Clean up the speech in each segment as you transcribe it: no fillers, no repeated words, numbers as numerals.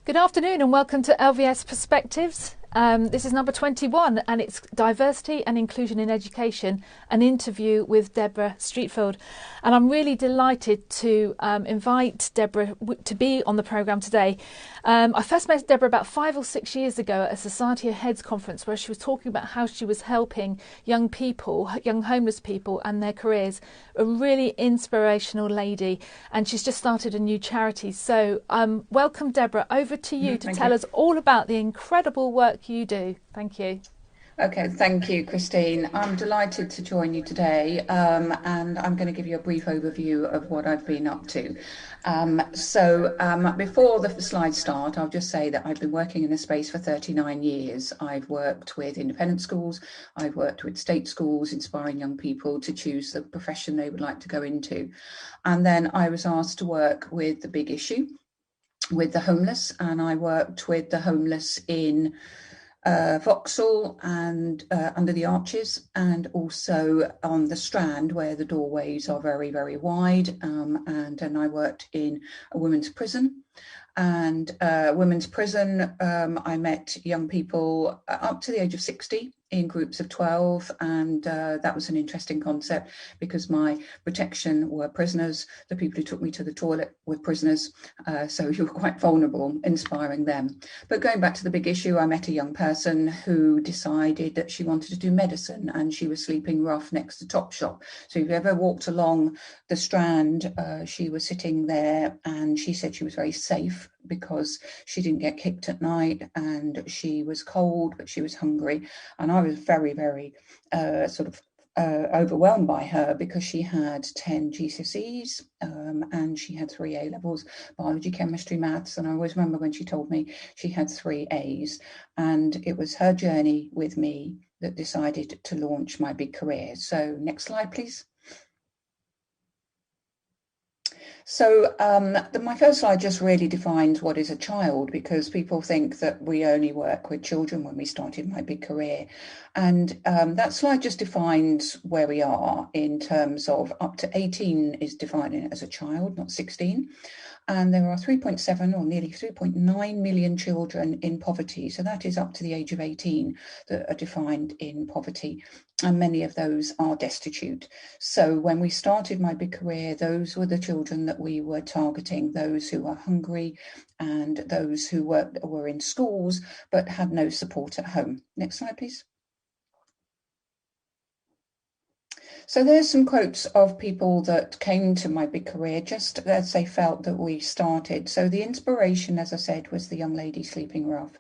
Good afternoon and welcome to LVS Perspectives. This is number 21 and it's Diversity and Inclusion in Education, an interview with Deborah Streatfield. And I'm really delighted to invite Deborah to be on the programme today. I first met Deborah about 5 or 6 years ago at a Society of Heads conference where she was talking about how she was helping young people, young homeless people and their careers. A really inspirational lady, and she's just started a new charity. So welcome, Deborah. Over to you to tell us all about the incredible work you do. Thank you. Okay, thank you, Christine. I'm delighted to join you today, and I'm going to give you a brief overview of what I've been up to. Before the slides start, I'll just say that I've been working in this space for 39 years. I've worked with independent schools, I've worked with state schools, inspiring young people to choose the profession they would like to go into. And then I was asked to work with the big issue, with the homeless, and I worked with the homeless in Vauxhall and under the arches, and also on the Strand where the doorways are very, very wide, and I worked in a women's prison. And women's prison, I met young people up to the age of 60 in groups of 12, and that was an interesting concept because my protection were prisoners. The people who took me to the toilet were prisoners, so you were quite vulnerable, inspiring them. But going back to the big issue, I met a young person who decided that she wanted to do medicine, and she was sleeping rough next to Topshop. So if you ever walked along the Strand, she was sitting there, and she said she was very safe because she didn't get kicked at night, and she was cold, but she was hungry. And I was very, very overwhelmed by her because she had 10 GCSEs and she had 3 A-levels, biology, chemistry, maths. And I always remember when she told me she had 3 A's. And it was her journey with me that decided to launch my big career. So next slide, please. So my first slide just really defines what is a child, because people think that we only work with children when we started my big career. And that slide just defines where we are in terms of up to 18 is defining as a child, not 16. And there are 3.7 or nearly 3.9 million children in poverty. So that is up to the age of 18 that are defined in poverty. And many of those are destitute. So when we started my big career, those were the children that we were targeting, those who are hungry and those who were in schools but had no support at home. Next slide, please. So there's some quotes of people that came to my big career just as they felt that we started. So the inspiration, as I said, was the young lady sleeping rough.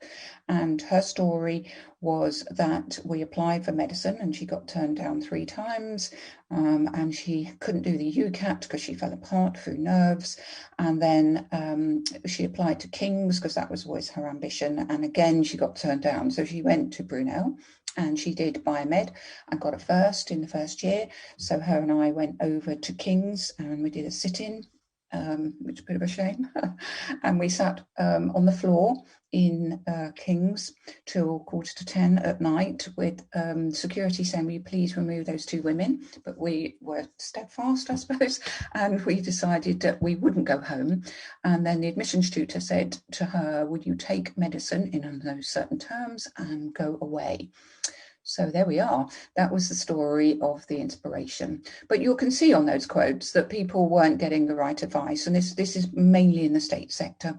And her story was that we applied for medicine and she got turned down 3 times, and she couldn't do the UCAT because she fell apart through nerves. And then she applied to King's because that was always her ambition. And again, she got turned down. So she went to Brunel and she did biomed and got a first in the first year. So her and I went over to King's and we did a sit-in, which is a bit of a shame. And we sat on the floor in King's till 9:45 at night with security saying, will you please remove those 2 women? But we were steadfast, I suppose, and we decided that we wouldn't go home. And then the admissions tutor said to her, would you take medicine in those certain terms and go away? So there we are. That was the story of the inspiration. But you can see on those quotes that people weren't getting the right advice. And this is mainly in the state sector,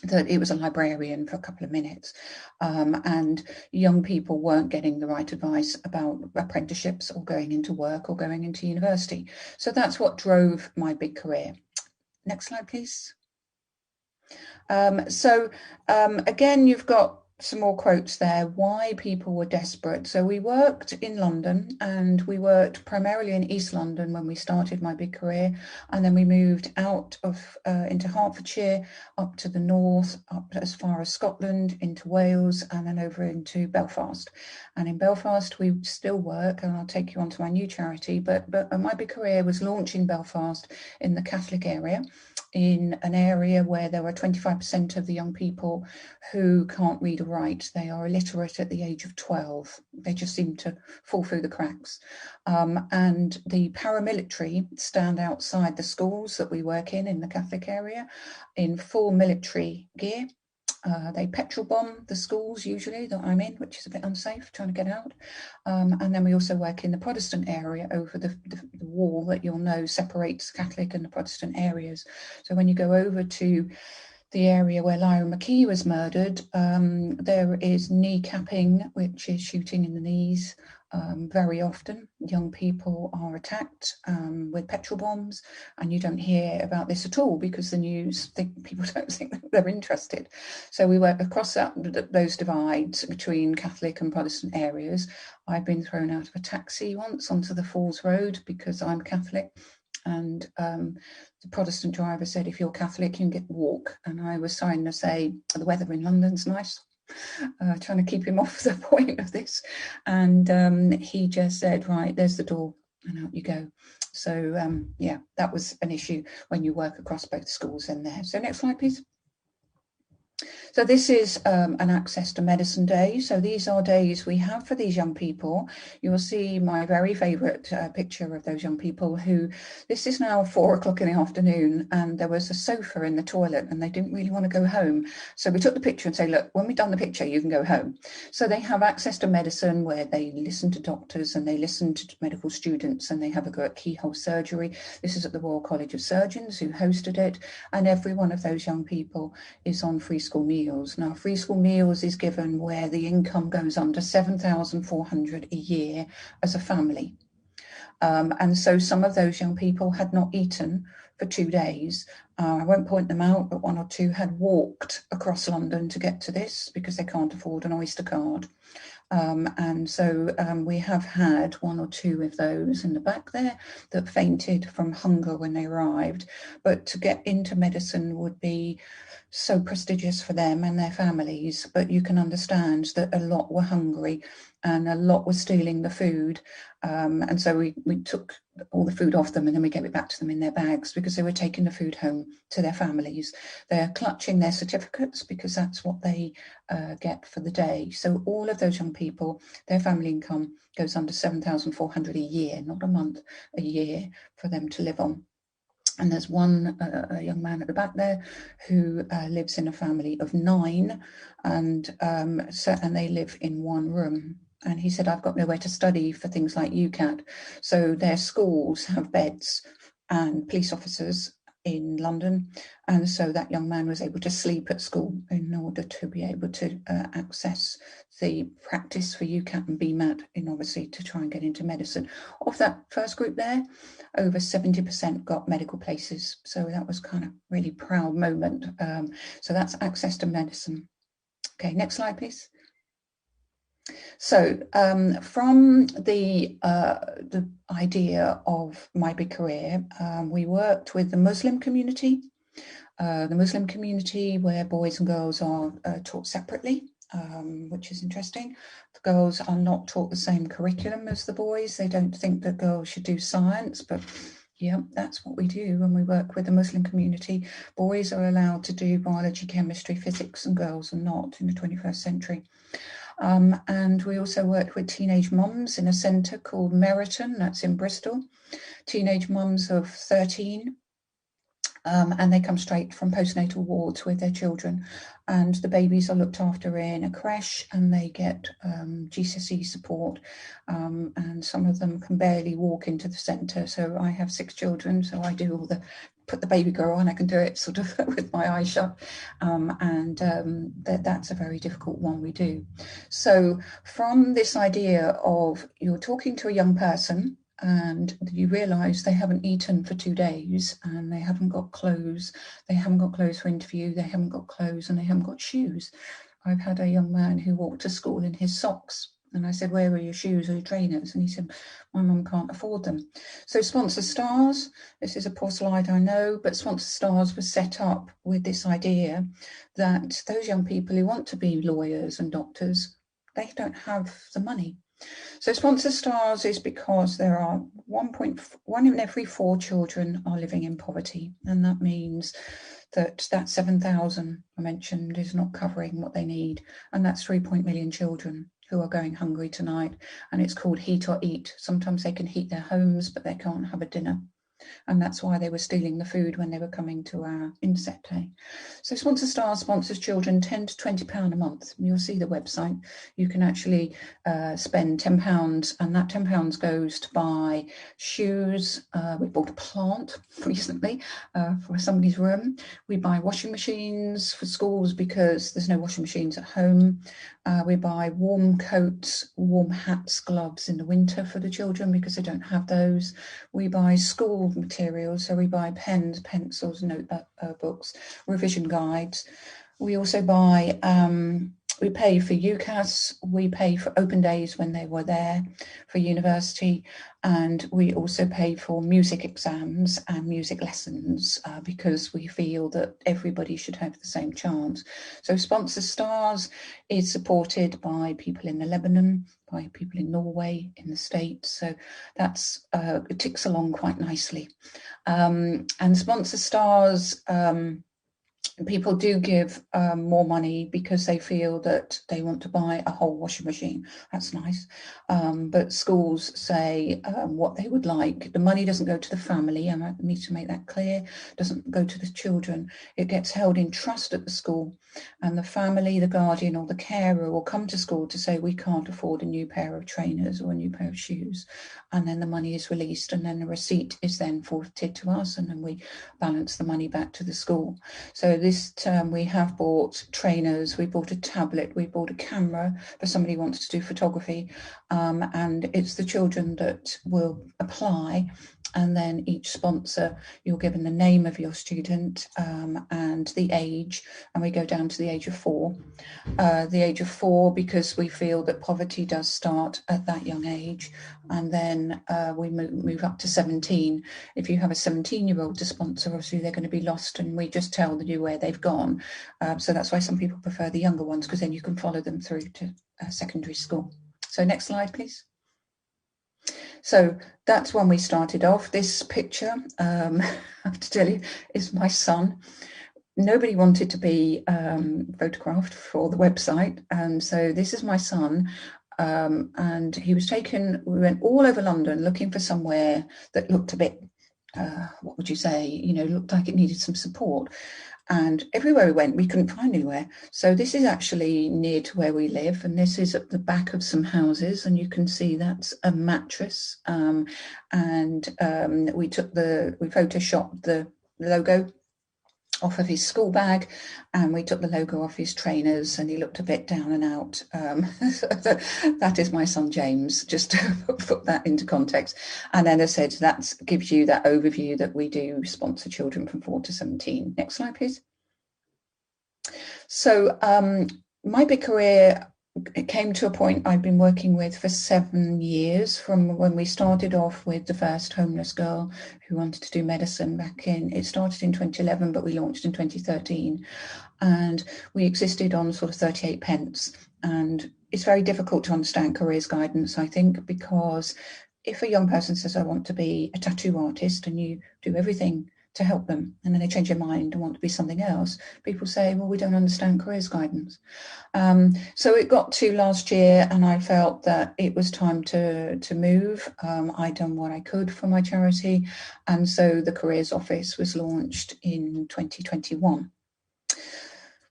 that it was a librarian for a couple of minutes, and young people weren't getting the right advice about apprenticeships or going into work or going into university. So that's what drove my big career. Next slide, please. Again, you've got some more quotes there, why people were desperate. So we worked in London, and we worked primarily in East London when we started my big career. And then we moved out of into Hertfordshire, up to the north, up as far as Scotland, into Wales, and then over into Belfast. And in Belfast, we still work, and I'll take you on to my new charity. But my big career was launched in Belfast in the Catholic area, in an area where there were 25% of the young people who can't read or write. They are illiterate at the age of 12. They just seem to fall through the cracks. And the paramilitary stand outside the schools that we work in the Catholic area, in full military gear. They petrol bomb the schools usually that I'm in, which is a bit unsafe, trying to get out. And then we also work in the Protestant area over the wall that you'll know separates Catholic and the Protestant areas. So when you go over to the area where Lyra McKee was murdered, there is kneecapping, which is shooting in the knees. Very often young people are attacked with petrol bombs, and you don't hear about this at all because the news, people don't think that they're interested. So we work across those divides between Catholic and Protestant areas. I've been thrown out of a taxi once onto the Falls Road because I'm Catholic, and the Protestant driver said, if you're Catholic, you can walk. And I was trying to say, the weather in London's nice. Trying to keep him off the point of this, and he just said, right, there's the door, and out you go. So yeah, that was an issue when you work across both schools in there. So next slide, please. So this is an Access to Medicine Day. So these are days we have for these young people. You'll see my very favourite picture of those young people who, this is now 4 o'clock in the afternoon, and there was a sofa in the toilet and they didn't really want to go home. So we took the picture and say, look, when we've done the picture, you can go home. So they have access to medicine where they listen to doctors and they listen to medical students, and they have a go at keyhole surgery. This is at the Royal College of Surgeons who hosted it. And every one of those young people is on free school meals. Now, free school meals is given where the income goes under $7,400 a year as a family. And so some of those young people had not eaten for 2 days. I won't point them out, but 1 or 2 had walked across London to get to this because they can't afford an Oyster card. And so we have had 1 or 2 of those in the back there that fainted from hunger when they arrived. But to get into medicine would be so prestigious for them and their families, but you can understand that a lot were hungry and a lot were stealing the food. And so we took all the food off them, and then we gave it back to them in their bags because they were taking the food home to their families. They're clutching their certificates because that's what they get for the day. So all of those young people, their family income goes under $7,400 a year, not a month, a year, for them to live on. And there's one a young man at the back there who lives in a family of 9, and they live in one room. And he said, I've got nowhere to study for things like UCAT. So their schools have beds and police officers in London. And so that young man was able to sleep at school in order to be able to access the practice for UCAT and BMAT, in obviously to try and get into medicine. Of that first group there, over 70% got medical places. So that was kind of really proud moment. So that's access to medicine. Okay, next slide, please. So from the idea of my big career, we worked with the Muslim community. The Muslim community where boys and girls are taught separately, which is interesting. The girls are not taught the same curriculum as the boys. They don't think that girls should do science, but yeah, that's what we do when we work with the Muslim community. Boys are allowed to do biology, chemistry, physics, and girls are not in the 21st century. And we also worked with teenage mums in a centre called Meriton, that's in Bristol. Teenage mums of 13. And they come straight from postnatal wards with their children, and the babies are looked after in a creche, and they get GCSE support, and some of them can barely walk into the centre. So I have 6 children, so I do all the put the baby girl on. I can do it sort of with my eyes shut, and that's a very difficult one we do. So from this idea of you're talking to a young person and you realise they haven't eaten for 2 days and they haven't got clothes, for interview, they haven't got clothes and they haven't got shoes. I've had a young man who walked to school in his socks. And I said, where are your shoes or your trainers? And he said, my mum can't afford them. So Sponsor Stars, this is a poor slide, I know, but Sponsor Stars was set up with this idea that those young people who want to be lawyers and doctors, they don't have the money. So Sponsor Stars is because there are 1 in every 4 children are living in poverty. And that means that 7,000 I mentioned is not covering what they need. And that's 3 million children who are going hungry tonight. And it's called Heat or Eat. Sometimes they can heat their homes, but they can't have a dinner. And that's why they were stealing the food when they were coming to our inset day. So Sponsor Stars sponsors children £10 to £20 a month. You'll see the website. You can actually spend £10, and that £10 goes to buy shoes. We bought a plant recently for somebody's room. We buy washing machines for schools because there's no washing machines at home. We buy warm coats, warm hats, gloves in the winter for the children because they don't have those. We buy school materials, so we buy pens, pencils, notebooks, revision guides. We also buy, we pay for UCAS, we pay for open days when they were there for university, and we also pay for music exams and music lessons because we feel that everybody should have the same chance. So Sponsor Stars is supported by people in Lebanon, by people in Norway, in the States. So that's it ticks along quite nicely. And Sponsor Stars, people do give more money because they feel that they want to buy a whole washing machine. That's nice. But schools say what they would like. The money doesn't go to the family. I need to make that clear. It doesn't go to the children. It gets held in trust at the school. And the family, the guardian or the carer will come to school to say, we can't afford a new pair of trainers or a new pair of shoes. And then the money is released, and then the receipt is then forwarded to us, and then we balance the money back to the school. So this term we have bought trainers, we bought a tablet, we bought a camera for somebody who wants to do photography, and it's the children that will apply. And then each sponsor, you're given the name of your student and the age, and we go down to the age of 4. The age of 4 because we feel that poverty does start at that young age, and then we move up to 17. If you have a 17-year-old to sponsor, obviously they're going to be lost, and we just tell you where they've gone. So that's why some people prefer the younger ones, because then you can follow them through to secondary school. So next slide, please. So that's when we started off. This picture, I have to tell you, is my son. Nobody wanted to be photographed for the website, and so this is my son. And he was taken, we went all over London looking for somewhere that looked a bit, what would you say, looked like it needed some support. And everywhere we went, we couldn't find anywhere. So this is actually near to where we live, and this is at the back of some houses, and you can see that's a mattress. We photoshopped the logo off of his school bag, and we took the logo off his trainers, and he looked a bit down and out. That is my son James, just to put that into context. And then I said that gives you that overview that we do sponsor children from 4 to 17. Next slide, please. So my big career, it came to a point I've been working with for 7 years, from when we started off with the first homeless girl who wanted to do medicine it started in 2011, but we launched in 2013. And we existed on sort of 38 pence. And it's very difficult to understand careers guidance, I think, because if a young person says, I want to be a tattoo artist, and you do everything to help them, and then they change their mind and want to be something else, people say, well, we don't understand careers guidance. So it got to last year, and I felt that it was time to move. I'd done what I could for my charity, and so the careers office was launched in 2021.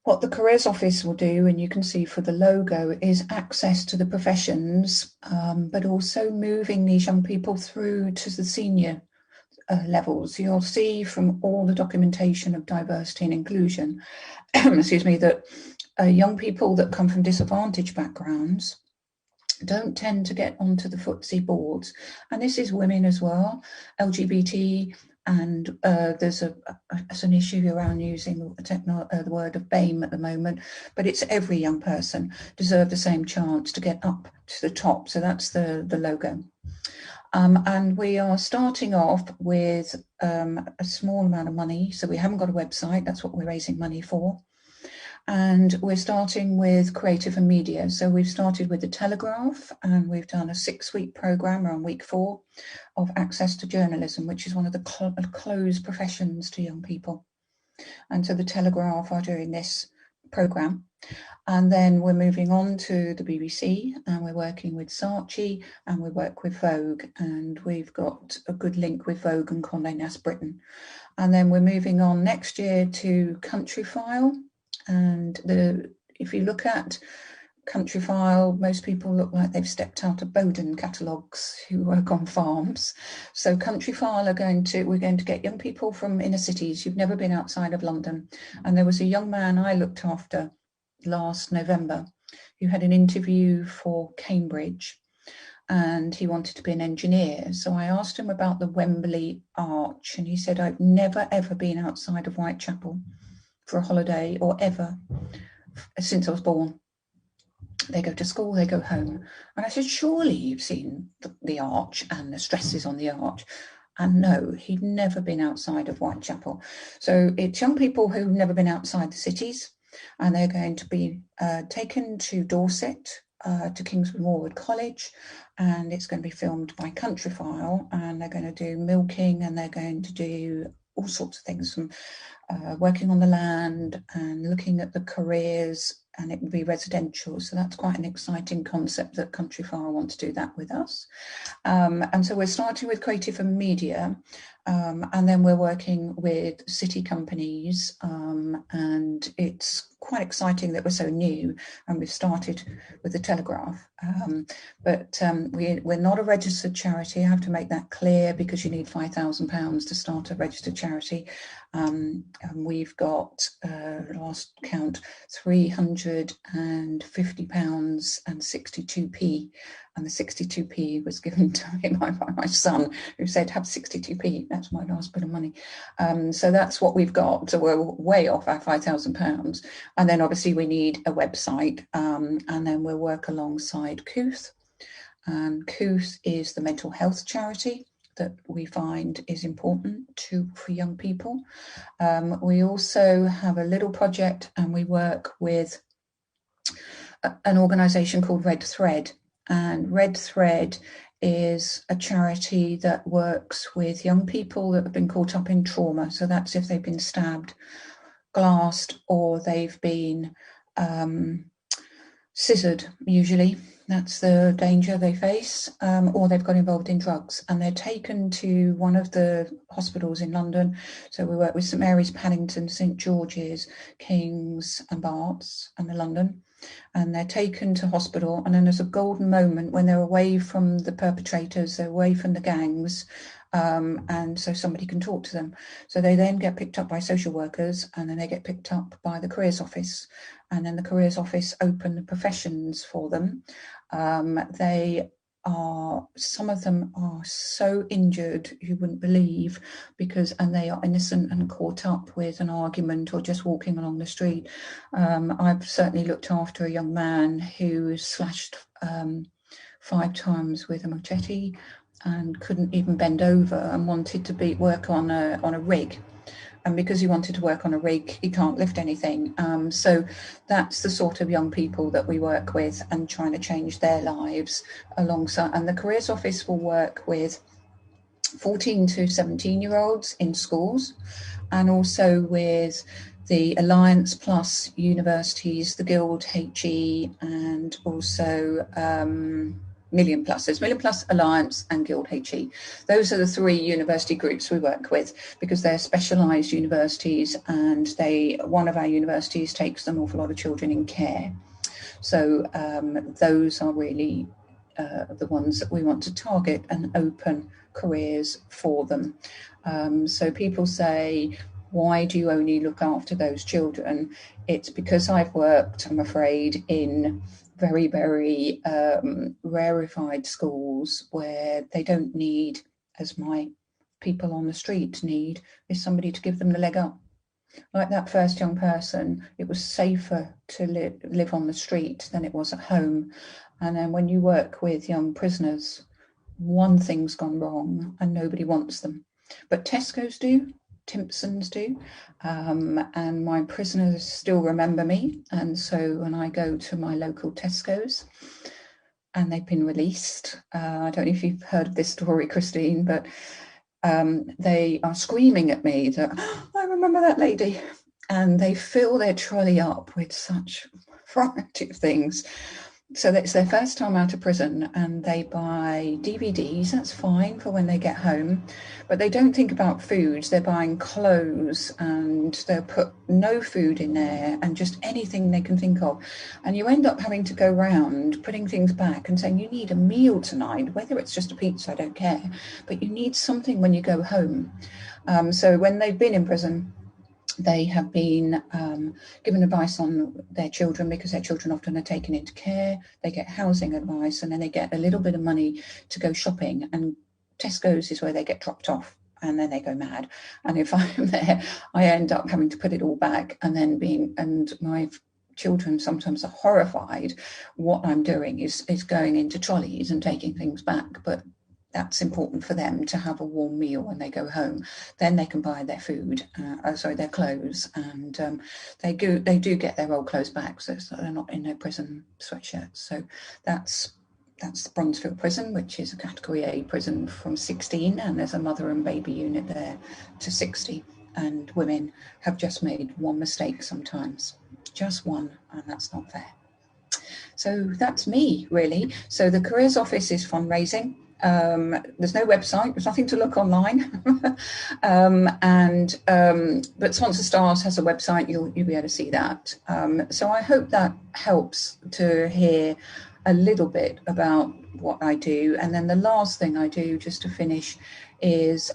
What the careers office will do, and you can see for the logo, is access to the professions, but also moving these young people through to the senior levels. You'll see from all the documentation of diversity and inclusion, excuse me, that young people that come from disadvantaged backgrounds don't tend to get onto the FTSE boards. And this is women as well, LGBT, and there's an issue around using the word of BAME at the moment, but it's every young person deserve the same chance to get up to the top. So that's the logo. And we are starting off with a small amount of money. So we haven't got a website. That's what we're raising money for. And we're starting with creative and media. So we've started with the Telegraph, and we've done a 6-week programme. We're on week 4 of access to journalism, which is one of the closed professions to young people. And so the Telegraph are doing this programme. And then we're moving on to the BBC, and we're working with Saatchi, and we work with Vogue, and we've got a good link with Vogue and Condé Nast Britain. And then we're moving on next year to Countryfile. And if you look at Countryfile, most people look like they've stepped out of Bowden catalogues who work on farms. So Countryfile we're going to get young people from inner cities who've never been outside of London. And there was a young man I looked after last November who had an interview for Cambridge, and he wanted to be an engineer. So I asked him about the Wembley Arch, and he said, I've never ever been outside of Whitechapel for a holiday or ever since I was born. They go to school, they go home. And I said, surely you've seen the arch and the stresses on the arch. And no, he'd never been outside of Whitechapel. So it's young people who've never been outside the cities, and they're going to be taken to Dorset, to Kingswood Moorwood College, and it's going to be filmed by Countryfile, and they're going to do milking, and they're going to do all sorts of things, from working on the land and looking at the careers, and it will be residential. So that's quite an exciting concept that Countryfile want to do that with us. And so we're starting with creative and media, and then we're working with city companies, and it's quite exciting that we're so new, and we've started with the Telegraph. But we're not a registered charity. I have to make that clear, because you need £5,000 to start a registered charity. And we've got, last count, £350 and 62p. And the 62p was given to me by my son, who said, have 62p. That's my last bit of money. So that's what we've got. So we're way off our £5,000. And then obviously we need a website. And then we'll work alongside Cooth. And Cooth is the mental health charity that we find is important for young people. We also have a little project, and we work with an organisation called Red Thread. And Red Thread is a charity that works with young people that have been caught up in trauma. So that's if they've been stabbed, glassed, or they've been scissored, usually. That's the danger they face, or they've got involved in drugs, and they're taken to one of the hospitals in London. So we work with St Mary's, Paddington, St George's, King's and Barts, and the London. And they're taken to hospital, and then there's a golden moment when they're away from the perpetrators, they're away from the gangs, and so somebody can talk to them. So they then get picked up by social workers, and then they get picked up by the careers office, and then the careers office open the professions for them. Some of them are so injured you wouldn't believe, and they are innocent and caught up with an argument or just walking along the street. I've certainly looked after a young man who was slashed 5 times with a machete and couldn't even bend over, and wanted to work on a rig. And because he wanted to work on a rig, he can't lift anything. So that's the sort of young people that we work with, and trying to change their lives alongside. And the careers office will work with 14 to 17-year-olds in schools, and also with the Alliance Plus universities, the Guild HE, and also Million Plus. There's Million Plus, Alliance and Guild HE. Those are the 3 university groups we work with, because they're specialised universities, and one of our universities takes an awful lot of children in care. So those are really the ones that we want to target and open careers for them. So people say, why do you only look after those children? It's because I've worked, I'm afraid, in very, very rarefied schools where they don't need, as my people on the street need is somebody to give them the leg up. Like that first young person, it was safer to live on the street than it was at home. And then when you work with young prisoners, one thing's gone wrong and nobody wants them. But Tesco's do, Timpsons do, and my prisoners still remember me. And so when I go to my local Tesco's, and they've been released, I don't know if you've heard of this story, Christine, but they are screaming at me that, oh, I remember that lady. And they fill their trolley up with such variety of things. So it's their first time out of prison, and they buy DVDs. That's fine for when they get home, but they don't think about foods. They're buying clothes, and they'll put no food in there and just anything they can think of. And you end up having to go round putting things back and saying, you need a meal tonight, whether it's just a pizza, I don't care, but you need something when you go home. So when they've been in prison, they have been given advice on their children, because their children often are taken into care. They get housing advice, and then they get a little bit of money to go shopping. And Tesco's is where they get dropped off, and then they go mad. And if I'm there, I end up having to put it all back, and my children sometimes are horrified. What I'm doing is going into trolleys and taking things back, but that's important for them to have a warm meal when they go home. Then they can buy their food, their clothes, and they do get their old clothes back, so they're not in their prison sweatshirts. So that's the Bronzefield prison, which is a Category A prison from 16, and there's a mother and baby unit there to 60. And women have just made one mistake sometimes, just one, and that's not fair. So that's me, really. So the Careers Office is fundraising. There's no website, there's nothing to look online. But Sponsor Stars has a website, you'll be able to see that. So I hope that helps to hear a little bit about what I do. And then the last thing I do, just to finish, is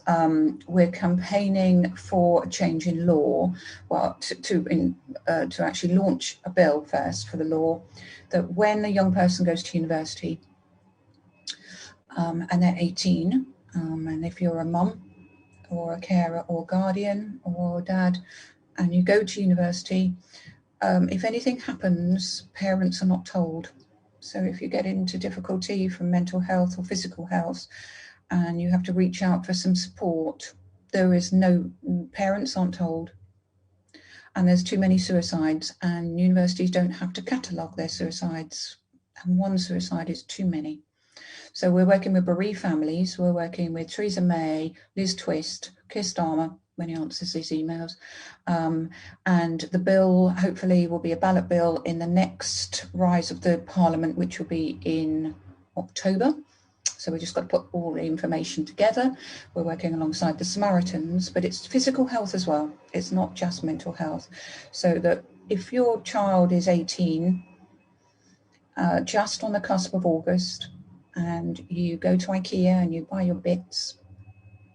we're campaigning for a change in law, well, to actually launch a bill first for the law, that when a young person goes to university, and they're 18, and if you're a mum or a carer or guardian or dad, and you go to university, if anything happens, parents are not told. So if you get into difficulty from mental health or physical health, and you have to reach out for some support, parents aren't told. And there's too many suicides, and universities don't have to catalogue their suicides, and one suicide is too many. So we're working with bereaved families. We're working with Theresa May, Liz Twist, Keir Starmer, when he answers these emails. And the bill, hopefully, will be a ballot bill in the next rise of the Parliament, which will be in October. So we just got to put all the information together. We're working alongside the Samaritans, but it's physical health as well. It's not just mental health. So that if your child is 18, just on the cusp of August, and you go to IKEA and you buy your bits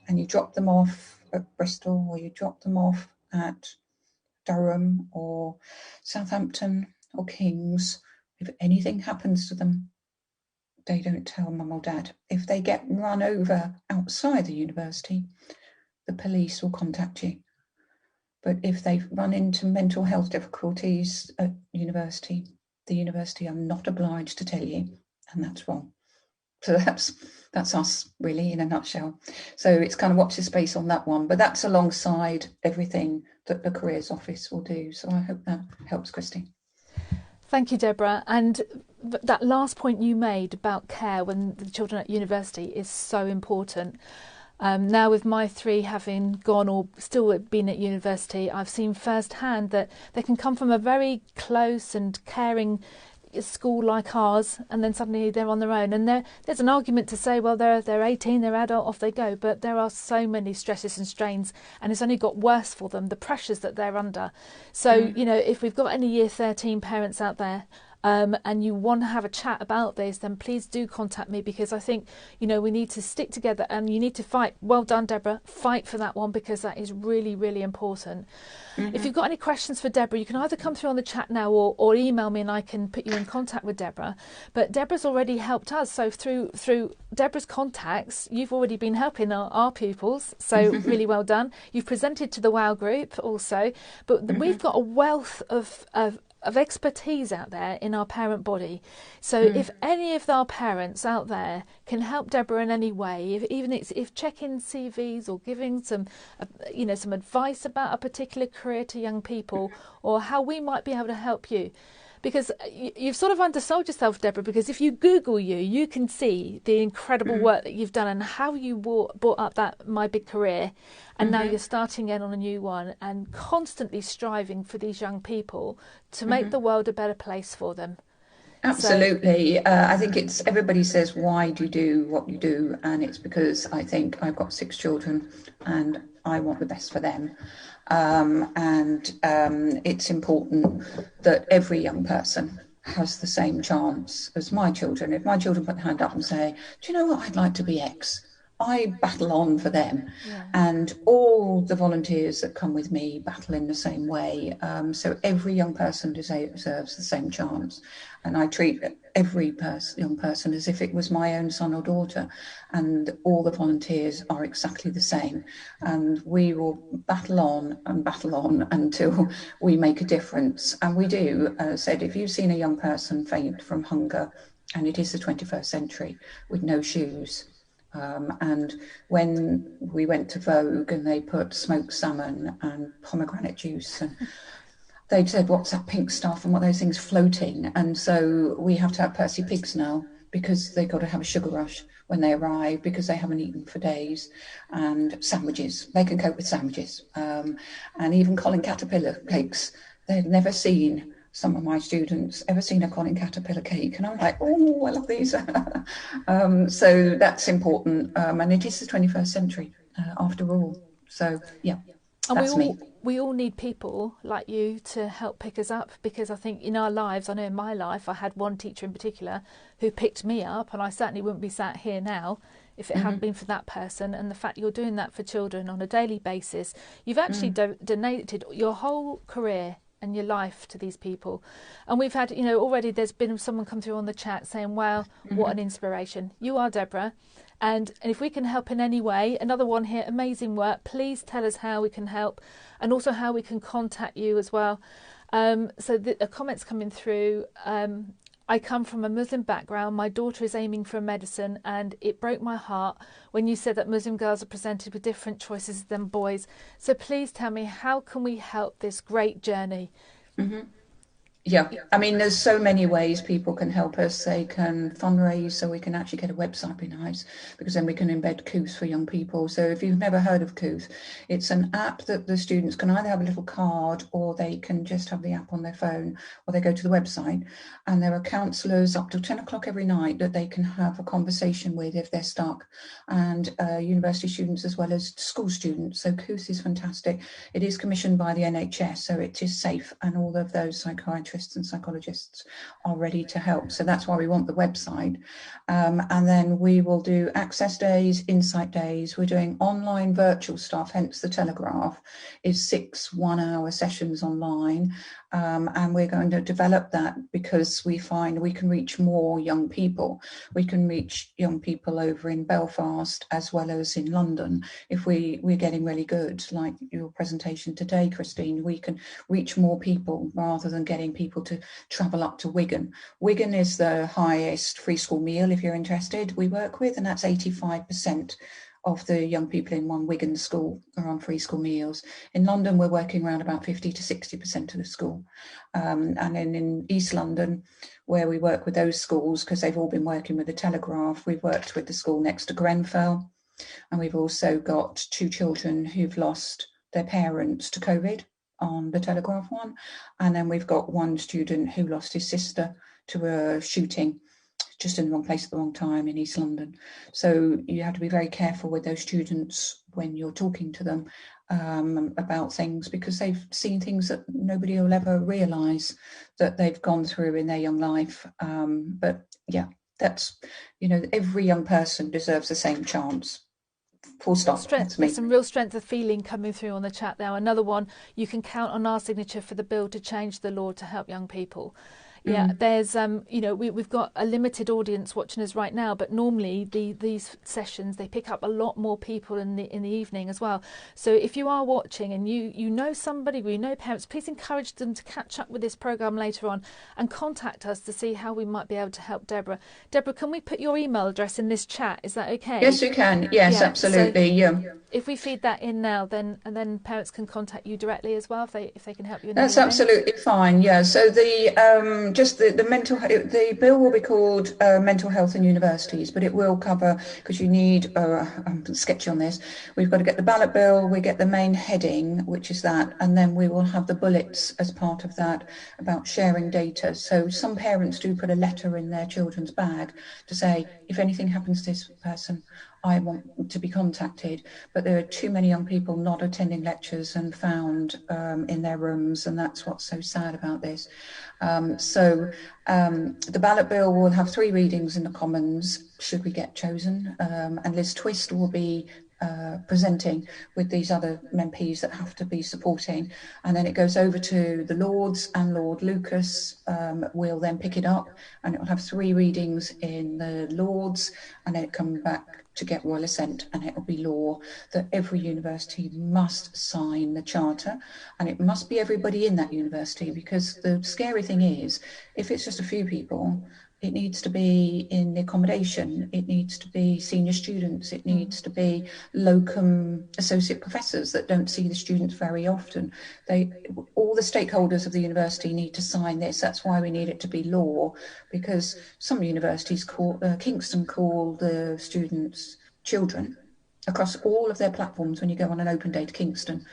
and you drop them off at Bristol, or you drop them off at Durham or Southampton or Kings, if anything happens to them, they don't tell mum or dad. If they get run over outside the university, the police will contact you. But if they run into mental health difficulties at university, the university are not obliged to tell you, and that's wrong. So that's us, really, in a nutshell. So it's kind of watch this space on that one, but that's alongside everything that the Careers Office will do. So I hope that helps, Christy. Thank you, Deborah. And that last point you made about care when the children at university is so important. Now with my three having gone or still been at university, I've seen firsthand that they can come from a very close and caring school like ours, and then suddenly they're on their own. And there's an argument to say, well, they're 18, they're adult, off they go. But there are so many stresses and strains, and it's only got worse for them, the pressures that they're under. So, if we've got any year 13 parents out there, and you want to have a chat about this, then please do contact me, because I think, we need to stick together and you need to fight. Well done, Deborah. Fight for that one, because that is really, really important. If you've got any questions for Deborah, you can either come through on the chat now or email me and I can put you in contact with Deborah. But Deborah's already helped us. So through Deborah's contacts, you've already been helping our pupils. So really well done. You've presented to the WOW group also. But we've got a wealth of expertise out there in our parent body. So if any of our parents out there can help Deborah in any way, if checking CVs or giving some advice about a particular career to young people, or how we might be able to help you. Because you've sort of undersold yourself, Deborah, because if you Google you can see the incredible work that you've done and how you brought up that My Big Career. And now you're starting again on a new one and constantly striving for these young people to make the world a better place for them. Absolutely. I think everybody says, why do you do what you do? And it's because I think I've got 6 children and I want the best for them. It's important that every young person has the same chance as my children. If my children put their hand up and say, do you know what, I'd like to be X, I battle on for them. And all the volunteers that come with me battle in the same way. So every young person deserves the same chance. And I treat every young person as if it was my own son or daughter. And all the volunteers are exactly the same. And we will battle on until we make a difference. And we do. As I said, if you've seen a young person faint from hunger, and it is the 21st century, with no shoes, and when we went to Vogue and they put smoked salmon and pomegranate juice, and they said, what's that pink stuff and what are those things floating? And so we have to have Percy pigs now, because they've got to have a sugar rush when they arrive, because they haven't eaten for days. And sandwiches, they can cope with sandwiches. And even Colin Caterpillar cakes, they've never seen, some of my students, ever seen a Colin Caterpillar cake. And I'm like, oh, I love these. So that's important. And it is the 21st century, after all. So, yeah, that's me. We all need people like you to help pick us up, because I think in our lives, I know in my life, I had one teacher in particular who picked me up, and I certainly wouldn't be sat here now if it hadn't been for that person. And the fact you're doing that for children on a daily basis, you've actually donated your whole career and your life to these people. And we've had, already there's been someone come through on the chat saying, wow, what an inspiration. You are, Deborah. And if we can help in any way, another one here, amazing work. Please tell us how we can help, and also how we can contact you as well. So the comments coming through. I come from a Muslim background. My daughter is aiming for medicine, and it broke my heart when you said that Muslim girls are presented with different choices than boys. So please tell me, how can we help this great journey? Yeah, I mean, there's so many ways people can help us. They can fundraise, so we can actually get a website, be nice, because then we can embed Couth for young people. So if you've never heard of Couth, it's an app that the students can either have a little card, or they can just have the app on their phone, or they go to the website, and there are counsellors up till 10 o'clock every night that they can have a conversation with if they're stuck, and university students as well as school students. So Couth is fantastic. It is commissioned by the NHS, so it is safe, and all of those psychiatrists and psychologists are ready to help. So that's why we want the website. And then we will do access days, insight days. We're doing online virtual stuff, hence the Telegraph is 6 one-hour sessions online. And we're going to develop that because we find we can reach more young people. We can reach young people over in Belfast as well as in London. If we're getting really good, like your presentation today, Christine, we can reach more people rather than getting people to travel up to Wigan. Wigan is the highest free school meal, if you're interested, we work with, and that's 85% of the young people in one Wigan school are on free school meals. In London, we're working around about 50 to 60% of the school. And then in East London, where we work with those schools, because they've all been working with the Telegraph, we've worked with the school next to Grenfell. And we've also got 2 children who've lost their parents to COVID on the Telegraph one. And then we've got 1 student who lost his sister to a shooting just in the wrong place at the wrong time in East London. So you have to be very careful with those students when you're talking to them about things, because they've seen things that nobody will ever realise that they've gone through in their young life. But yeah, that's, every young person deserves the same chance. Full stop. There's some real strength of feeling coming through on the chat now. Another one, you can count on our signature for the bill to change the law to help young people. Yeah, there's we've got a limited audience watching us right now, but normally these sessions, they pick up a lot more people in the evening as well. So if you are watching and you know somebody, we know parents, please encourage them to catch up with this program later on and contact us to see how we might be able to help Deborah. Deborah, can we put your email address in this chat? Is that okay? Yes, you can. Yes, yeah, absolutely. So if we feed that in now, then parents can contact you directly as well if they can help you. That's absolutely fine. Yeah. So the bill will be called mental health in universities, but it will cover, because you need I'm sketchy on this. We've got to get the ballot bill. We get the main heading, which is that, and then we will have the bullets as part of that about sharing data. So some parents do put a letter in their children's bag to say, if anything happens to this person, I want to be contacted. But there are too many young people not attending lectures and found in their rooms, and that's what's so sad about this. The ballot bill will have 3 readings in the Commons, should we get chosen, and Liz Twist will be presenting with these other MPs that have to be supporting, and then it goes over to the Lords, and Lord Lucas will then pick it up, and it will have 3 readings in the Lords, and then it comes back to get royal assent, and it will be law that every university must sign the charter, and it must be everybody in that university, because the scary thing is, if it's just a few people, it needs to be in the accommodation, it needs to be senior students, it needs to be locum associate professors that don't see the students very often. All the stakeholders of the university need to sign this. That's why we need it to be law, because some universities Kingston call the students children across all of their platforms. When you go on an open day to Kingston,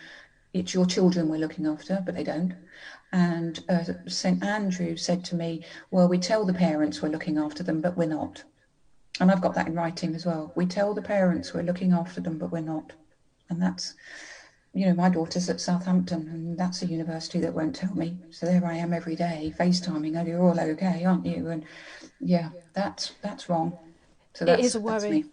it's your children we're looking after, but they don't. And St Andrew said to me, well, we tell the parents we're looking after them, but we're not. And I've got that in writing as well. We tell the parents we're looking after them, but we're not. And that's, my daughter's at Southampton, and that's a university that won't tell me. So there I am every day, FaceTiming, oh, you're all okay, aren't you? And yeah, that's wrong. So it is a worry. That's me.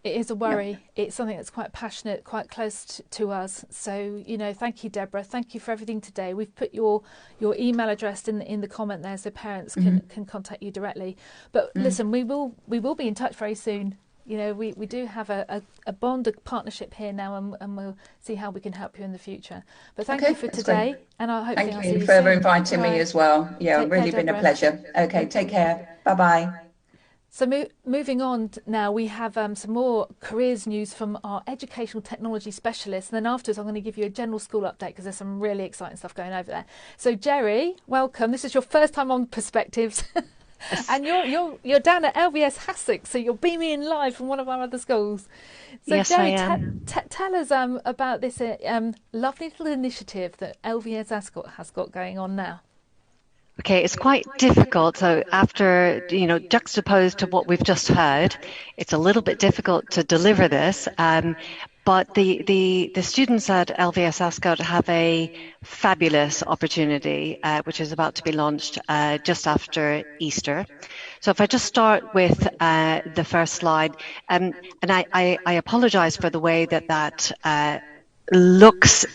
It is a worry. Yeah. It's something that's quite passionate, quite close to us. So, thank you, Deborah. Thank you for everything today. We've put your email address in the comment there, so parents can contact you directly. But listen, we will be in touch very soon. We do have a bond, a partnership here now, and we'll see how we can help you in the future. But thank you for today, great. and I'll see you soon. Thank you for inviting me as well. Yeah, it's really been a pleasure. Okay, take care. Bye-bye. So moving on now, we have some more careers news from our educational technology specialist, and then afterwards I'm going to give you a general school update, because there's some really exciting stuff going over there. So Jerry, welcome. This is your first time on Perspectives, and you're down at LVS Hassock, so you're beaming in live from one of our other schools. So yes, Jerry, I am. Tell us about this lovely little initiative that LVS Ascot has got going on now. Okay, it's quite difficult. So after, juxtaposed to what we've just heard, it's a little bit difficult to deliver this. But the students at LVS Ascot have a fabulous opportunity, which is about to be launched just after Easter. So if I just start with the first slide, and I apologize for the way that looks,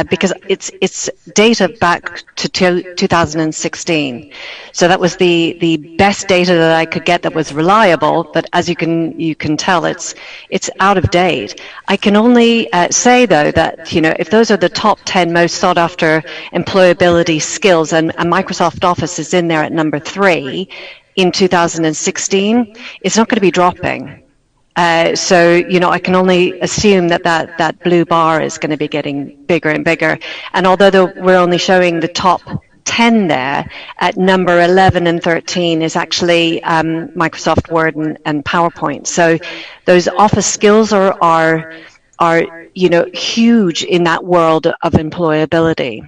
because it's data back to 2016. So that was the best data that I could get that was reliable, but as you can tell, it's out of date. I can only say though that, if those are the top 10 most sought after employability skills, and Microsoft Office is in there at number 3 in 2016, it's not going to be dropping. So, I can only assume that blue bar is going to be getting bigger and bigger. And although we're only showing the top 10 there, at number 11 and 13 is actually Microsoft Word and PowerPoint. So those Office skills are huge in that world of employability.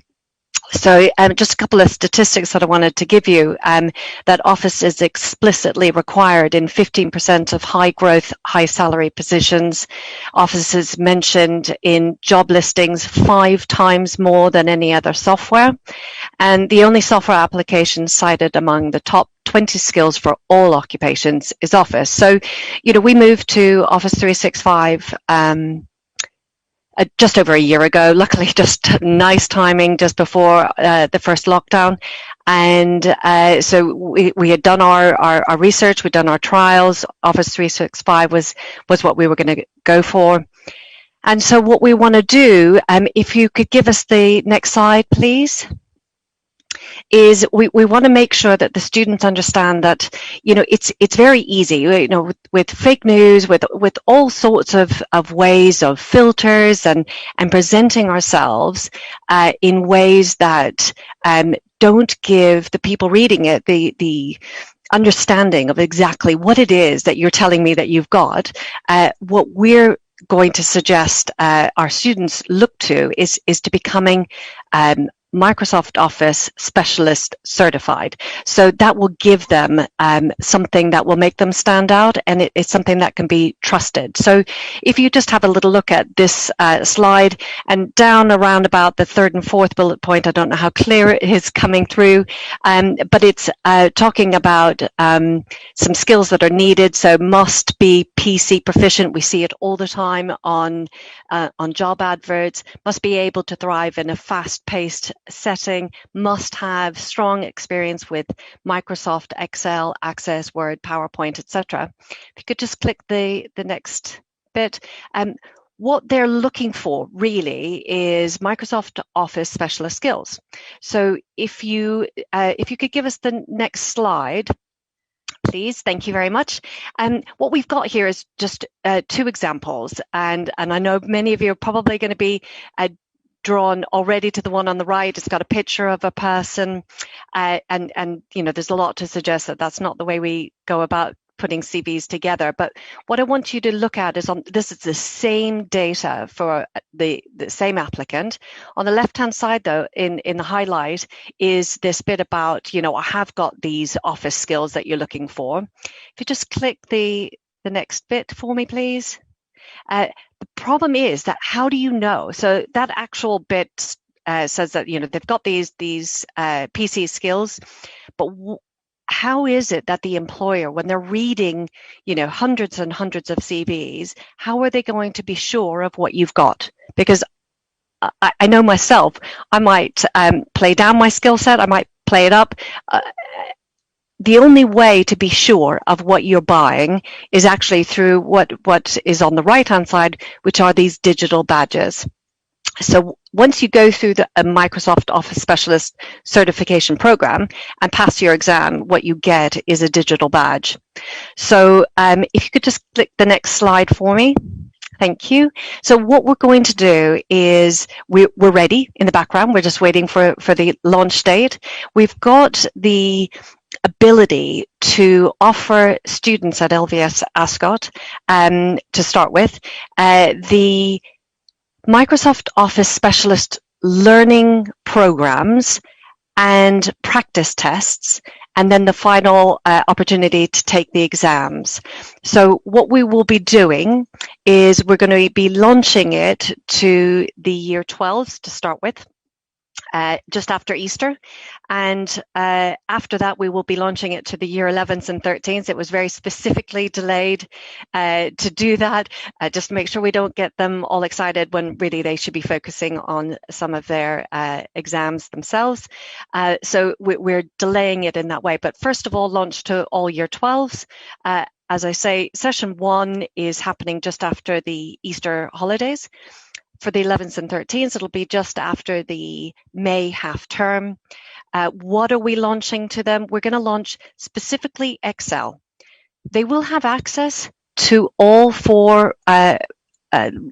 So just a couple of statistics that I wanted to give you, that Office is explicitly required in 15% of high growth, high salary positions. Office is mentioned in job listings 5 times more than any other software. And the only software application cited among the top 20 skills for all occupations is Office. So, we moved to Office 365 just over a year ago, luckily just nice timing just before the first lockdown. And so we had done our research, we'd done our trials. Office 365 was what we were going to go for. And so what we want to do, if you could give us the next slide, please, is we want to make sure that the students understand that, it's very easy, with fake news, with all sorts of ways of filters and presenting ourselves in ways that don't give the people reading it the understanding of exactly what it is that you're telling me that you've got. What we're going to suggest our students look to is to becoming Microsoft Office Specialist Certified. So that will give them something that will make them stand out, and it's something that can be trusted. So if you just have a little look at this slide, and down around about the 3rd and 4th bullet point, I don't know how clear it is coming through, but it's talking about some skills that are needed. So must be PC proficient. We see it all the time on job adverts. Must be able to thrive in a fast-paced setting. Must have strong experience with Microsoft Excel, Access, Word, PowerPoint, etc. If you could just click the next bit. What they're looking for really is Microsoft Office specialist skills. So if you could give us the next slide, please. Thank you very much. What we've got here is just 2 examples, and I know many of you are probably going to be drawn already to the one on the right. It's got a picture of a person, and there's a lot to suggest that that's not the way we go about putting CVs together. But what I want you to look at is this is the same data for the same applicant. On the left-hand side, though, in the highlight is this bit about, I have got these office skills that you're looking for. If you just click the next bit for me, please. The problem is that how do you know? So that actual bit says that, they've got these PC skills, but how is it that the employer, when they're reading, hundreds and hundreds of CVs, how are they going to be sure of what you've got? Because I know myself, I might play down my skill set, I might play it up. The only way to be sure of what you're buying is actually through what is on the right-hand side, which are these digital badges. So once you go through a Microsoft Office Specialist certification program and pass your exam, what you get is a digital badge. So if you could just click the next slide for me. Thank you. So what we're going to do is we're ready in the background. We're just waiting for the launch date. We've got the ability to offer students at LVS Ascot, to start with, the Microsoft Office Specialist learning programs and practice tests, and then the final opportunity to take the exams. So what we will be doing is we're going to be launching it to the year 12s to start with, just after Easter, and after that we will be launching it to the year 11s and 13s. It was very specifically delayed to do that, just to make sure we don't get them all excited when really they should be focusing on some of their exams themselves. So we're delaying it in that way. But first of all, launch to all year 12s. As I say, session 1 is happening just after the Easter holidays. For the 11s and 13s, it'll be just after the May half term. What are we launching to them? We're going to launch specifically Excel. They will have access to all 4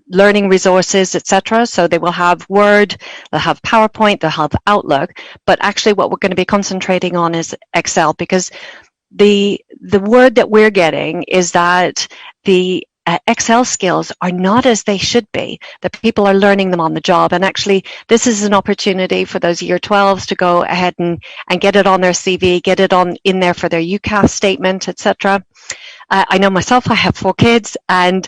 learning resources, etc. So they will have Word, they'll have PowerPoint, they'll have Outlook. But actually what we're going to be concentrating on is Excel, because the word that we're getting is that the Excel skills are not as they should be, that people are learning them on the job. And actually, this is an opportunity for those Year 12s to go ahead and get it on their CV, get it on in there for their UCAS statement, etc. I know myself, I have 4 kids, and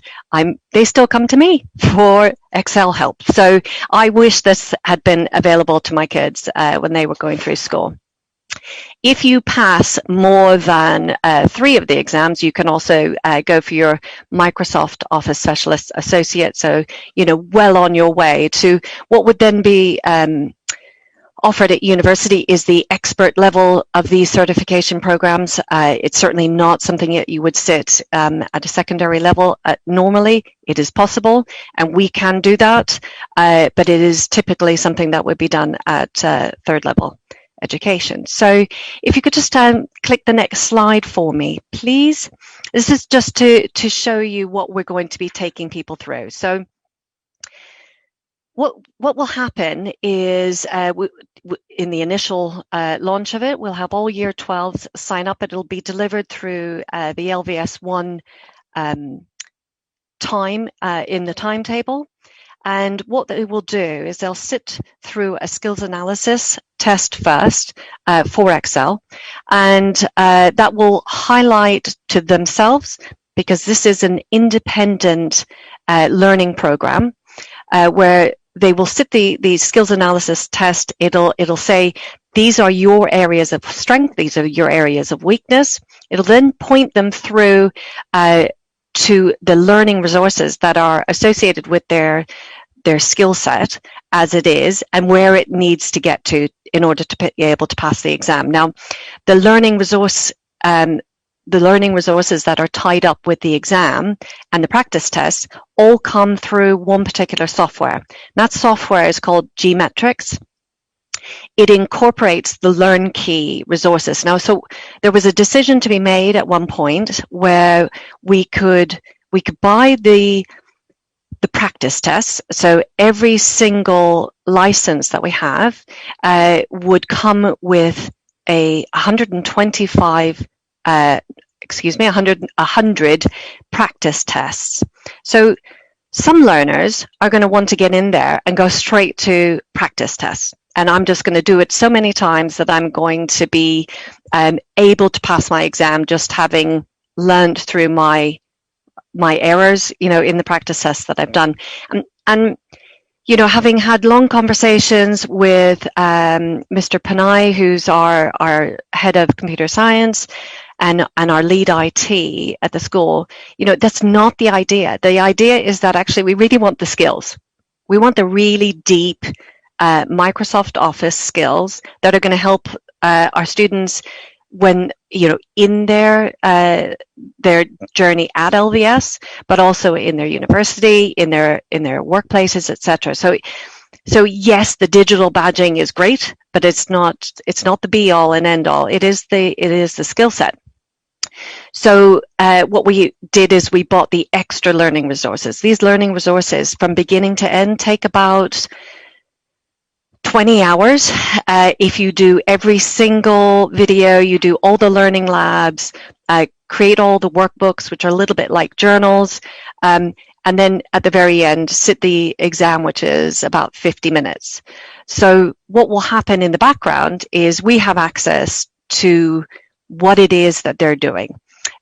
they still come to me for Excel help. So I wish this had been available to my kids when they were going through school. If you pass more than 3 of the exams, you can also go for your Microsoft Office Specialist Associate. So, well on your way to what would then be offered at university is the expert level of these certification programs. It's certainly not something that you would sit at a secondary level. Normally, it is possible, and we can do that, but it is typically something that would be done at 3rd level education. So if you could just click the next slide for me, please. This is just to show you what we're going to be taking people through. So what will happen is in the initial launch of it, we'll have all Year 12s sign up. It'll be delivered through the LVS 1 time in the timetable. And what they will do is they'll sit through a skills analysis test first for Excel, and that will highlight to themselves, because this is an independent learning program where they will sit the skills analysis test. It'll say, these are your areas of strength, these are your areas of weakness. It'll then point them through to the learning resources that are associated with their skill set as it is, and where it needs to get to in order to be able to pass the exam. Now, the learning resources that are tied up with the exam and the practice tests all come through one particular software. That software is called Gmetrics. It incorporates the LearnKey resources. Now, so there was a decision to be made at one point where we could buy the practice tests. So every single license that we have would come with a 100 practice tests. So some learners are going to want to get in there and go straight to practice tests. And I'm just going to do it so many times that I'm going to be able to pass my exam just having learned through my errors, in the practice tests that I've done. And having had long conversations with Mr. Panay, who's our head of computer science, and our lead IT at the school, that's not the idea. The idea is that actually we really want the skills. We want the really deep Microsoft Office skills that are going to help our students when in their journey at LVS, but also in their university, in their workplaces, etc. So yes, the digital badging is great, but it's not the be all and end all. It is the skill set. So what we did is we bought the extra learning resources. These learning resources from beginning to end take about 20 hours. If you do every single video, you do all the learning labs, create all the workbooks, which are a little bit like journals, and then at the very end, sit the exam, which is about 50 minutes. So what will happen in the background is we have access to what it is that they're doing,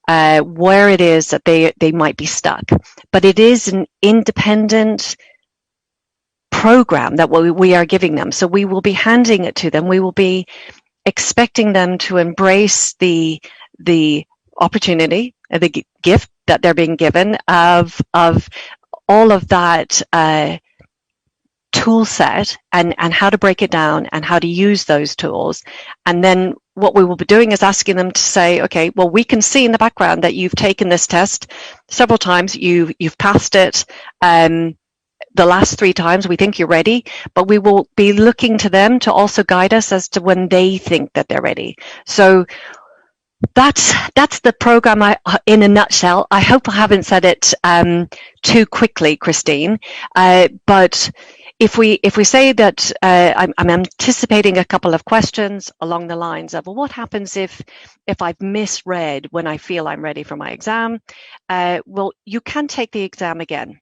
where it is that they might be stuck. But it is an independent program that we are giving them. So we will be handing it to them. We will be expecting them to embrace the opportunity, the gift that they're being given of all of that tool set and how to break it down and how to use those tools. And then what we will be doing is asking them to say, okay, well, we can see in the background that you've taken this test several times, you've passed it. The last 3 times we think you're ready, but we will be looking to them to also guide us as to when they think that they're ready. So that's the program in a nutshell. I hope I haven't said it too quickly, Christine, but if we say that I'm anticipating a couple of questions along the lines of, well, what happens if I've misread when I feel I'm ready for my exam? Well, you can take the exam again,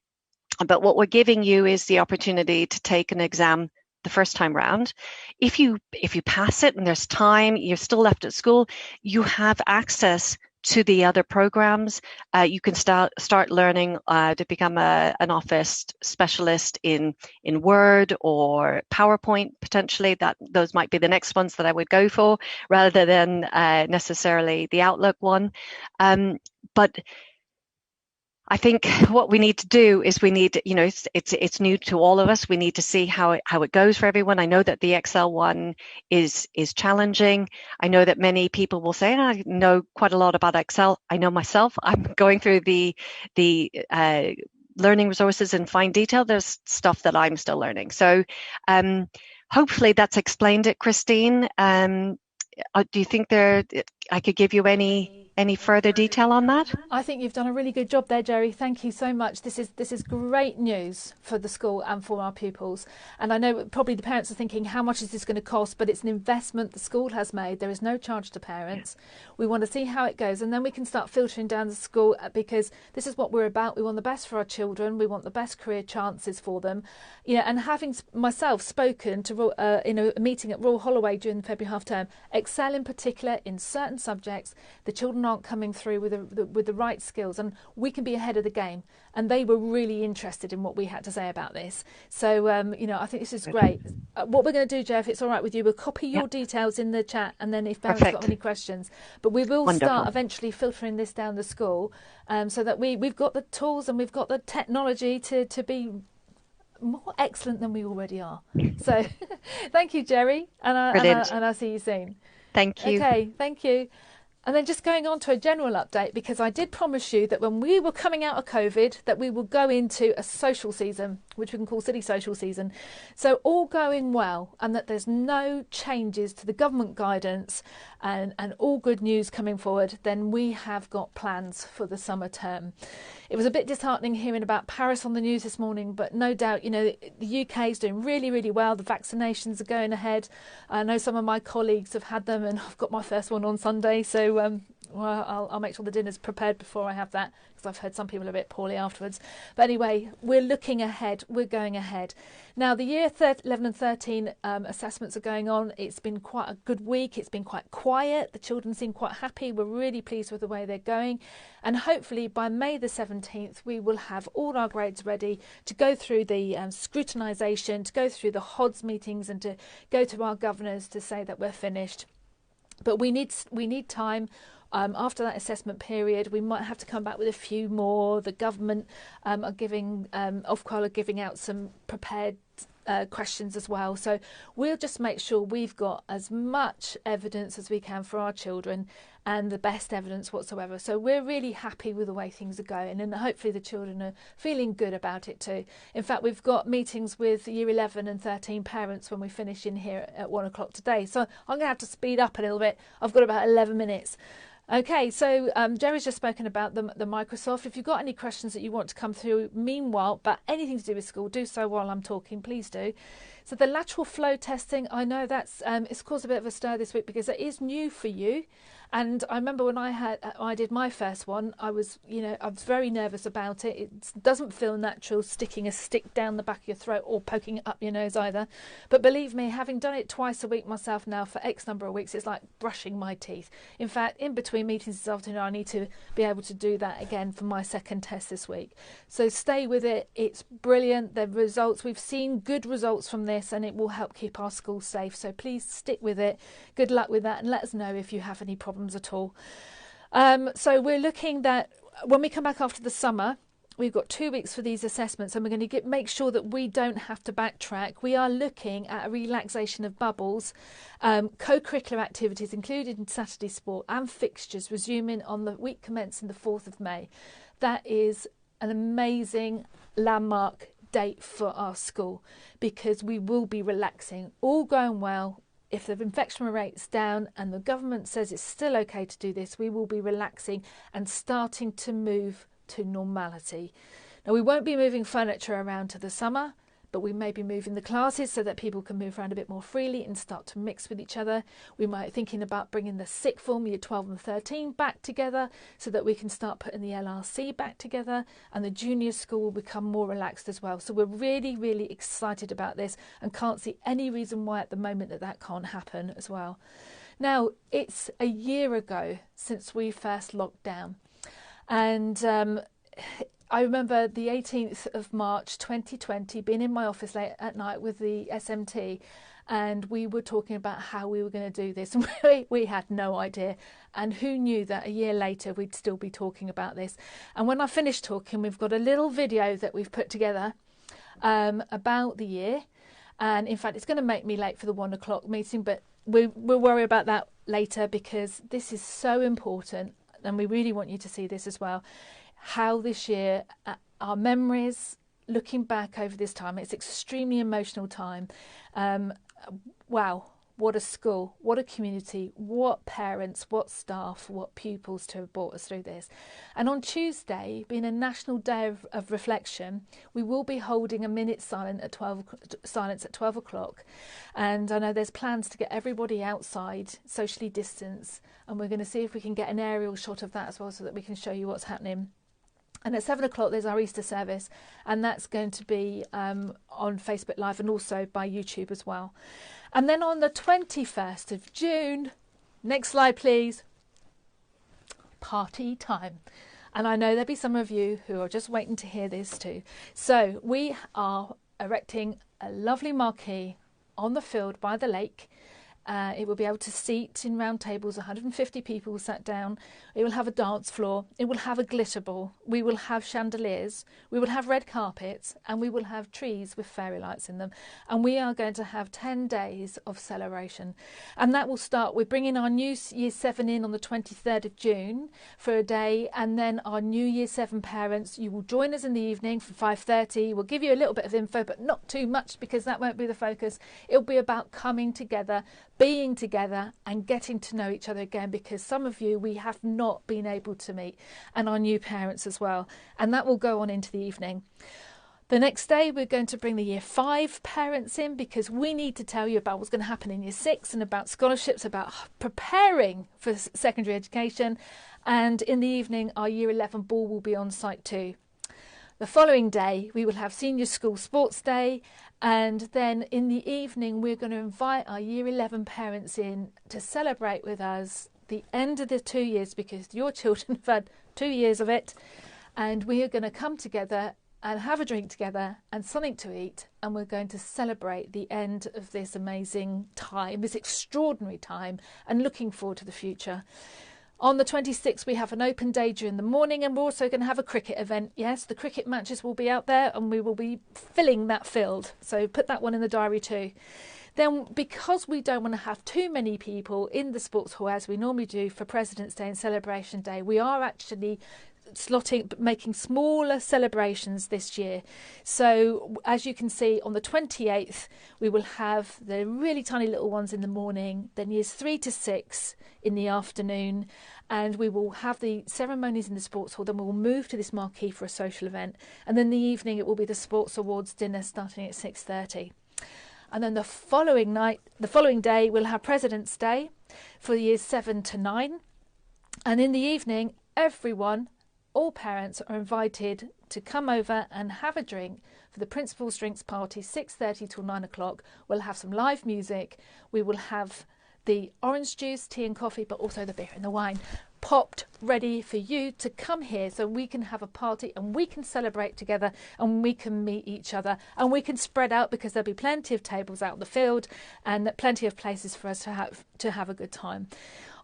but what we're giving you is the opportunity to take an exam the first time round. If you pass it and there's time, you're still left at school, you have access to the other programs. You can start learning to become an office specialist in Word or PowerPoint potentially. Those might be the next ones that I would go for, rather than necessarily the Outlook one. But I think what we need to do is it's new to all of us. We need to see how it goes for everyone. I know that the Excel one is challenging. I know that many people will say, I know quite a lot about Excel. I know myself. I'm going through the learning resources in fine detail. There's stuff that I'm still learning. So hopefully that's explained it, Christine. Do you think I could give you any further detail on that? I think you've done a really good job there, Jerry. Thank you so much. This is great news for the school and for our pupils. And I know probably the parents are thinking, how much is this going to cost? But it's an investment the school has made. There is no charge to parents. We want to see how it goes, and then we can start filtering down the school, because this is what we're about. We want the best for our children. We want the best career chances for them. And having myself spoken to in a meeting at Royal Holloway during the February half term, Excel in particular in certain subjects, the children aren't coming through with the right skills, and we can be ahead of the game. And they were really interested in what we had to say about this. So I think this is great. What we're going to do, Joe, if it's all right with you, we'll copy your details in the chat, and then if parents got any questions, but we will start eventually filtering this down the school, so that we've got the tools and we've got the technology to be more excellent than we already are. So thank you, Jerry, and I'll see you soon. Thank you. Okay, thank you. And then just going on to a general update, because I did promise you that when we were coming out of COVID, that we will go into a social season, which we can call city social season. So all going well, and that there's no changes to the government guidance, and all good news coming forward, then we have got plans for the summer term. It was a bit disheartening hearing about Paris on the news this morning, but no doubt, the UK is doing really, really well. The vaccinations are going ahead. I know some of my colleagues have had them, and I've got my first one on Sunday. So I'll make sure the dinner's prepared before I have that, because I've heard some people are a bit poorly afterwards. But anyway, we're looking ahead. We're going ahead. Now, the year 11 and 13 assessments are going on. It's been quite a good week. It's been quite quiet. The children seem quite happy. We're really pleased with the way they're going. And hopefully by May the 17th, we will have all our grades ready to go through the scrutinisation, to go through the HODS meetings, and to go to our governors to say that we're finished. But we need time. After that assessment period, we might have to come back with a few more. The government are giving Ofqual are giving out some prepared questions as well. So we'll just make sure we've got as much evidence as we can for our children, and the best evidence whatsoever. So we're really happy with the way things are going, and hopefully the children are feeling good about it too. In fact, we've got meetings with year 11 and 13 parents when we finish in here at 1 o'clock today. So I'm going to have to speed up a little bit. I've got about 11 minutes. Okay, so Jerry's just spoken about the Microsoft. If you've got any questions that you want to come through meanwhile, but anything to do with school, do so while I'm talking, please do. So the lateral flow testing, I know that's it's caused a bit of a stir this week because it is new for you. And I remember when I did my first one, I was very nervous about it. It doesn't feel natural sticking a stick down the back of your throat or poking it up your nose either. But believe me, having done it twice a week myself now for X number of weeks, it's like brushing my teeth. In fact, in between meetings this afternoon, I need to be able to do that again for my second test this week. So stay with it. It's brilliant. The results, we've seen good results from this, and it will help keep our schools safe. So please stick with it. Good luck with that, and let us know if you have any problems at all. So we're looking that when we come back after the summer, we've got 2 weeks for these assessments, and we're going to make sure that we don't have to backtrack. We are looking at a relaxation of bubbles, co-curricular activities including Saturday sport, and fixtures resuming on the week commencing the 4th of May. That is an amazing landmark date for our school, because we will be relaxing, all going well. If the infection rate's down and the government says it's still okay to do this, we will be relaxing and starting to move to normality. Now, we won't be moving furniture around to the summer, but we may be moving the classes so that people can move around a bit more freely and start to mix with each other. We might be thinking about bringing the sixth form, year 12 and 13, back together so that we can start putting the LRC back together, and the junior school will become more relaxed as well. So we're really, really excited about this and can't see any reason why at the moment that can't happen as well. Now, it's a year ago since we first locked down, and I remember the 18th of March 2020 being in my office late at night with the SMT, and we were talking about how we were going to do this, and we had no idea, and who knew that a year later we'd still be talking about this. And when I finished talking, we've got a little video that we've put together about the year, and in fact it's going to make me late for the 1 o'clock meeting, but we'll worry about that later because this is so important, and we really want you to see this as well. How this year, our memories, looking back over this time, it's extremely emotional time. Wow, what a school, what a community, what parents, what staff, what pupils to have brought us through this. And on Tuesday, being a National Day of Reflection, we will be holding a minute silence at 12 o'clock. And I know there's plans to get everybody outside, socially distanced, and we're going to see if we can get an aerial shot of that as well so that we can show you what's happening. And at 7 o'clock, there's our Easter service, and that's going to be on Facebook Live and also by YouTube as well. And then on the 21st of June, next slide, please, party time. And I know there'll be some of you who are just waiting to hear this too. So we are erecting a lovely marquee on the field by the lake. It will be able to seat in round tables, 150 people sat down. It will have a dance floor. It will have a glitter ball. We will have chandeliers. We will have red carpets, and we will have trees with fairy lights in them. And we are going to have 10 days of celebration. And that will start with bringing our new Year 7 in on the 23rd of June for a day. And then our new Year 7 parents, you will join us in the evening from 5:30. We'll give you a little bit of info, but not too much because that won't be the focus. It'll be about coming together, being together and getting to know each other again, because some of you we have not been able to meet, and our new parents as well, and that will go on into the evening. The next day we're going to bring the Year 5 parents in because we need to tell you about what's going to happen in Year 6 and about scholarships, about preparing for secondary education, and in the evening our Year 11 ball will be on site too. The following day we will have Senior School Sports Day, and then in the evening we're going to invite our Year 11 parents in to celebrate with us the end of the 2 years, because your children have had 2 years of it, and we are going to come together and have a drink together and something to eat, and we're going to celebrate the end of this amazing time, this extraordinary time, and looking forward to the future. On the 26th, we have an open day during the morning, and we're also going to have a cricket event. Yes, the cricket matches will be out there, and we will be filling that field. So put that one in the diary too. Then, because we don't want to have too many people in the sports hall as we normally do for President's Day and Celebration Day, we are actually making smaller celebrations this year. So as you can see, on the 28th we will have the really tiny little ones in the morning, then Years 3 to 6 in the afternoon, and we will have the ceremonies in the sports hall. Then we will move to this marquee for a social event, and then the evening it will be the sports awards dinner starting at 6:30. And then the following day we'll have President's Day for Years 7 to 9, and in the evening all parents are invited to come over and have a drink for the Principal's Drinks Party, 6:30 till 9 o'clock. We'll have some live music. We will have the orange juice, tea and coffee, but also the beer and the wine popped ready for you to come here so we can have a party and we can celebrate together and we can meet each other and we can spread out, because there'll be plenty of tables out in the field and plenty of places for us to have a good time.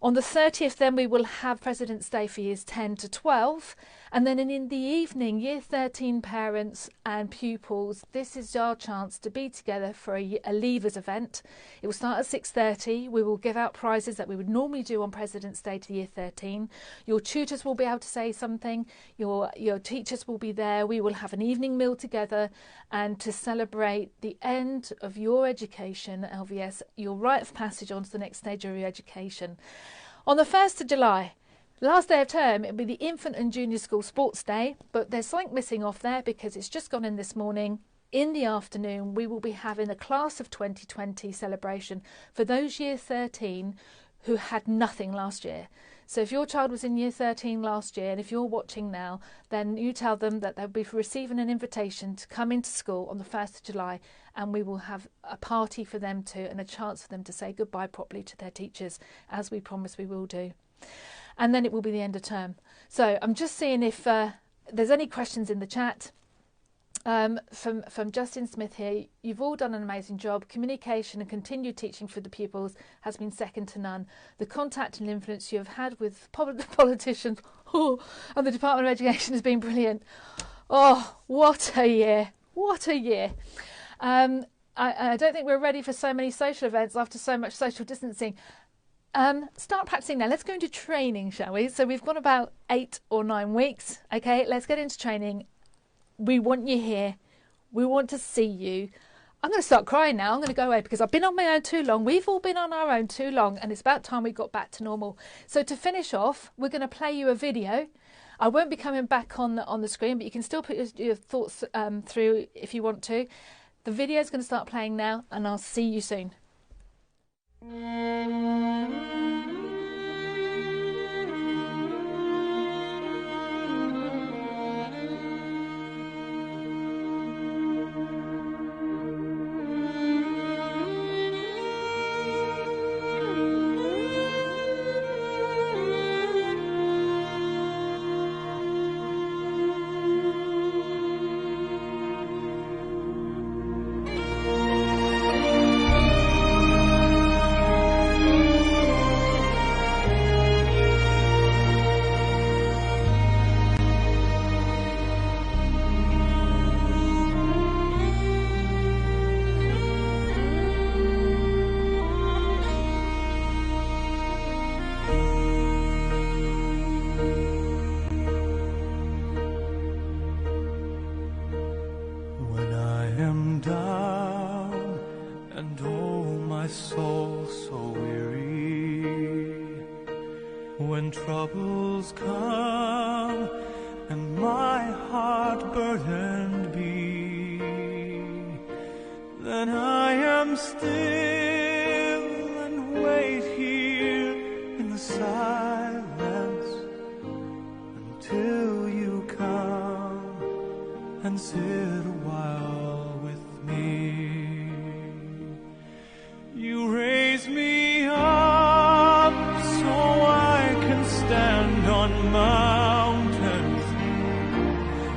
On the 30th then we will have President's Day for Years 10 to 12, and then in the evening Year 13 parents and pupils, this is our chance to be together for a leavers event. It will start at 6:30. We will give out prizes that we would normally do on President's Day to Year 13. Your tutors will be able to say something, your teachers will be there. We will have an evening meal together and to celebrate the end of your education at LVS, your rite of passage on to the next stage of your education. On the 1st of July, last day of term, it'll be the Infant and Junior School Sports Day, but there's something missing off there because it's just gone in this morning. in the afternoon, we will be having a Class of 2020 celebration for those Year 13 who had nothing last year. So if your child was in Year 13 last year, and if you're watching now, then you tell them that they'll be receiving an invitation to come into school on the 1st of July, and we will have a party for them too, and a chance for them to say goodbye properly to their teachers, as we promised we will do. And then it will be the end of term. So I'm just seeing if there's any questions in the chat. From Justin Smith here, you've all done an amazing job. Communication and continued teaching for the pupils has been second to none. The contact and influence you have had with politicians and the Department of Education has been brilliant. Oh, what a year. What a year. I don't think we're ready for so many social events after so much social distancing. Start practicing now. Let's go into training, shall we? So we've got about 8 or 9 weeks. Okay, let's get into training. We want you here. We want to see you. I'm going to start crying now. I'm going to go away because I've been on my own too long. We've all been on our own too long, and it's about time we got back to normal. So to finish off, we're going to play you a video. I won't be coming back on the screen, but you can still put your thoughts through if you want to. The video is going to start playing now, and I'll see you soon. When troubles come and my heart burdened be, then I am still and wait here in the silence until you come and sit a while with me. You raise me up so I can stand on mountains.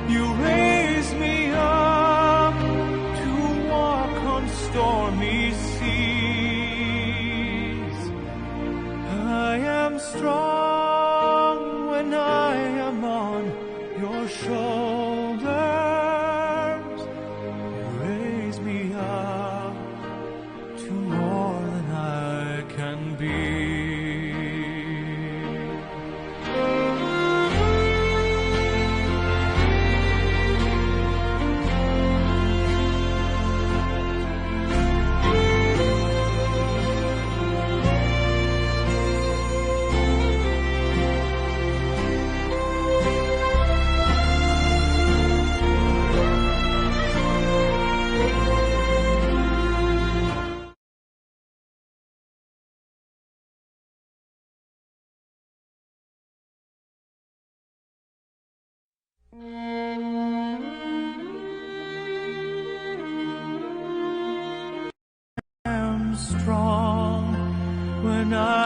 You raise me up to walk on stormy seas. I am strong when I am on your shoulders. You raise me up to more than I can be. I am strong when I